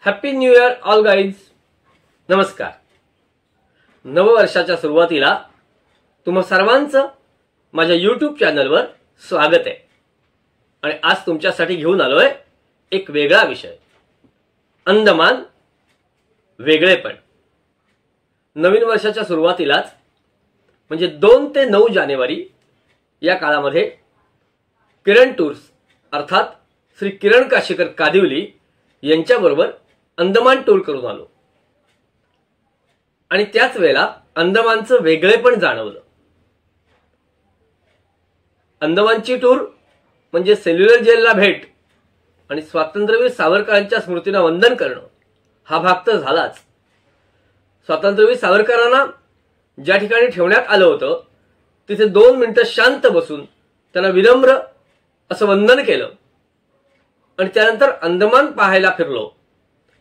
Happy new year all guys. नमस्कार. नववर्षाच्या सुरुवातीला तुम्हा सर्वांचं माझ्या यूट्यूब चॅनलवर स्वागत आहे. आणि आज तुमच्यासाठी घेऊन आलोय एक वेगळा विषय, अंदमान वेगळेपण. नवीन वर्षाच्या सुरुवातीलाच म्हणजे 2 ते 9 जानेवारी या काळामध्ये किरण टूर्स अर्थात श्री किरण काशीकर कादिवली यांच्याबरोबर अंदमान टूर करून आलो आणि त्याच वेळेला अंदमानचं वेगळेपण जाणवलं. अंदमानची टूर म्हणजे सेल्युलर जेलला भेट आणि स्वातंत्र्यवीर सावरकरांच्या स्मृतींना वंदन करणं हा भाग तर झालाच. स्वातंत्र्यवीर सावरकरांना ज्या ठिकाणी ठेवण्यात आलं होतं तिथे 2 मिनिटं शांत बसून त्यांना विनम्र असं वंदन केलं आणि त्यानंतर अंदमान पाहायला फिरलो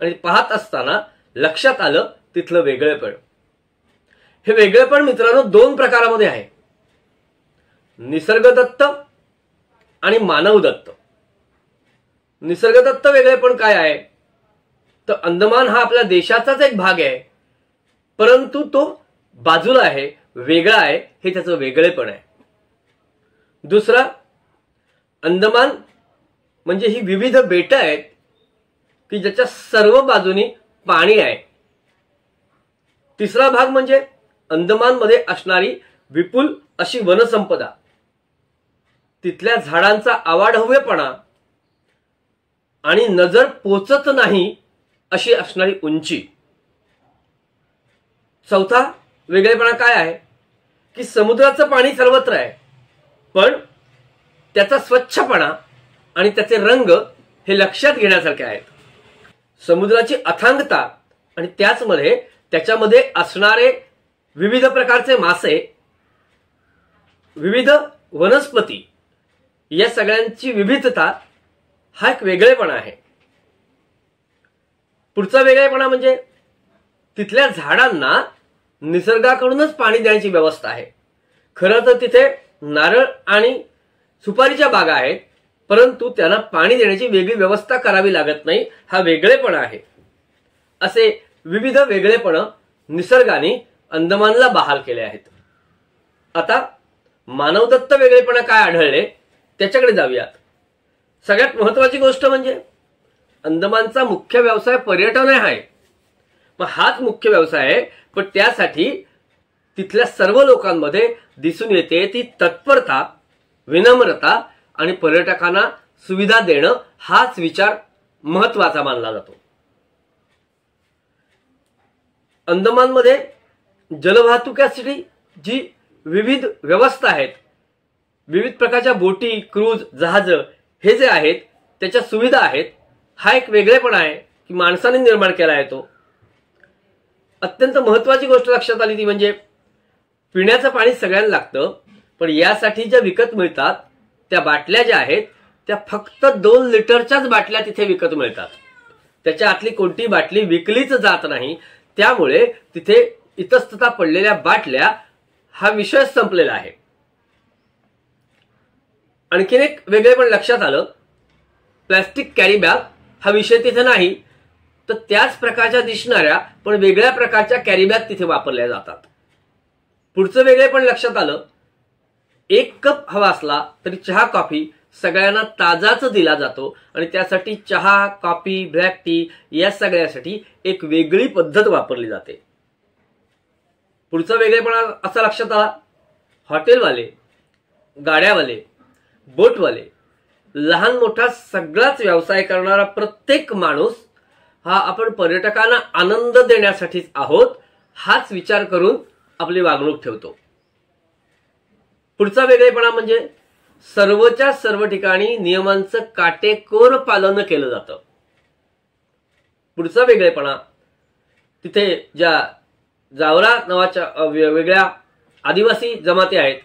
आणि पाहत असताना लक्षात आलं तिथलं वेगळेपण. हे वेगळेपण मित्रांनो 2 प्रकारामध्ये आहे, निसर्गदत्त आणि मानवदत्त. निसर्गदत्त वेगळेपण काय आहे तर अंदमान हा आपल्या देशाचाच एक भाग आहे, परंतु तो बाजूला आहे, वेगळा आहे, हे त्याचं वेगळेपण आहे. दुसरा, अंदमान म्हणजे ही विविध बेटं आहेत की ज्याच्या सर्व बाजूनी पाणी आहे. तिसरा भाग म्हणजे अंदमान मध्ये असणारी विपुल अशी वनसंपदा, तिथल्या झाडांचा आवाढव्यपणा आणि नजर पोचत नाही अशी असणारी उंची. चौथा वेगळेपणा काय आहे की समुद्राचं पाणी सर्वत्र आहे, पण त्याचा स्वच्छपणा आणि त्याचे रंग हे लक्षात घेण्यासारखे आहेत. समुद्राची अथांगता आणि त्याच्यामध्ये असणारे विविध प्रकारचे मासे, विविध वनस्पती, या सगळ्यांची विविधता हा एक वेगळेपणा आहे. पुढचा वेगळेपणा म्हणजे तिथल्या झाडांना निसर्गाकडूनच पाणी देण्याची व्यवस्था आहे. खरं तर तिथे नारळ आणि सुपारीच्या बागा आहेत, परंतु त्यांना पाणी देण्याची वेगळी व्यवस्था करावी लागत नाही. हा वेगळेपणा आहे. असे विविध वेगळेपण निसर्गाने अंदमानला बहाल केले आहेत. आता मानवदत्त वेगळेपणा काय आढळले त्याच्याकडे जाऊयात. सगळ्यात महत्वाची गोष्ट म्हणजे अंदमानचा मुख्य व्यवसाय पर्यटन आहे. मग हाच मुख्य व्यवसाय आहे, पण त्यासाठी तिथल्या सर्व लोकांमध्ये दिसून येते ती तत्परता, विनम्रता आणि पर्यटकांना सुविधा देणं हाच विचार महत्वाचा मानला जातो. अंदमानमध्ये जलवाहतुकीसाठी जी विविध व्यवस्था आहेत, विविध प्रकारच्या बोटी, क्रूज, जहाज हे जे आहेत त्याच्या सुविधा आहेत, हा एक वेगळेपणा आहे की माणसाने निर्माण केला आहे. तो अत्यंत महत्वाची गोष्ट लक्षात आली ती म्हणजे पिण्याचं पाणी सगळ्यांना लागतं, पण यासाठी ज्या विकत मिळतात त्या बाटल्या ज्या आहेत त्या फक्त 2 लिटरच्याच बाटल्या तिथे विकत मिळतात. त्याच्या आतली कोणती बाटली विकलीच जात नाही. त्यामुळे तिथे इतस्तता पडलेल्या बाटल्या हा विषय संपलेला आहे. आणखीन एक वेगळेपण लक्षात आलं, प्लॅस्टिक कॅरी बॅग हा विषय तिथे नाही, तर त्याच प्रकारच्या दिसणाऱ्या पण वेगळ्या प्रकारच्या कॅरी बॅग तिथे वापरल्या जातात. पुढचं वेगळेपण लक्षात आलं, 1 कप हवा असला तरी चहा कॉफी सगळ्यांना ताजाच दिला जातो आणि त्यासाठी चहा, कॉफी, ब्लॅक टी या सगळ्यासाठी एक वेगळी पद्धत वापरली जाते. पुढचा वेगळेपणा असा लक्षात आला, हॉटेलवाले, गाड्यावाले, बोटवाले, लहान मोठा सगळाच व्यवसाय करणारा प्रत्येक माणूस हा आपण पर्यटकांना आनंद देण्यासाठीच आहोत हाच विचार करून आपली वागणूक ठेवतो. पुढचा वेगळेपणा म्हणजे सर्वच्या सर्व ठिकाणी नियमांचं काटेकोर पालन केलं जातं. पुढचा वेगळेपणा तिथे ज्या जावरा नावाच्या वेगळ्या आदिवासी जमाती आहेत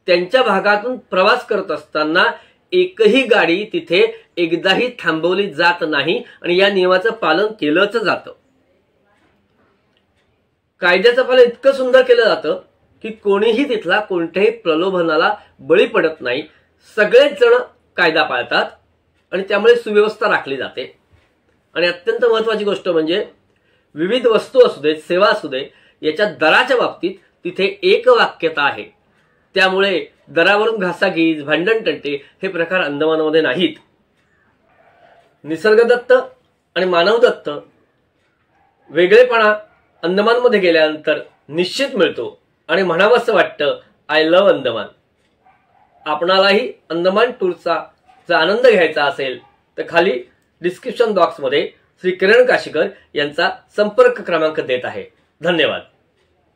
त्यांच्या भागातून प्रवास करत असताना एकही गाडी तिथे एकदाही थांबवली जात नाही आणि या नियमाचं पालन केलंच जातं. कायद्याचं पालन इतकं सुंदर केलं जातं की कोणीही तिथला कोणत्याही प्रलोभनाला बळी पडत नाही. सगळेच जण कायदा पाळतात आणि त्यामुळे सुव्यवस्था राखली जाते. आणि अत्यंत महत्वाची गोष्ट म्हणजे विविध वस्तू असू दे, सेवा असू दे, याच्या दराच्या बाबतीत तिथे एकवाक्यता आहे. त्यामुळे दरावरून घासाघीस, भांडणतंटे हे प्रकार अंदमानमध्ये नाहीत. निसर्गदत्त आणि मानवदत्त वेगळेपणा अंदमानमध्ये गेल्यानंतर निश्चित मिळतो आणि म्हणावंसं वाटतं, आय लव्ह अंदमान. आपणालाही अंदमान टूरचा जर आनंद घ्यायचा असेल तर खाली डिस्क्रिप्शन बॉक्समध्ये श्री किरण काशीकर यांचा संपर्क क्रमांक देत आहे. धन्यवाद.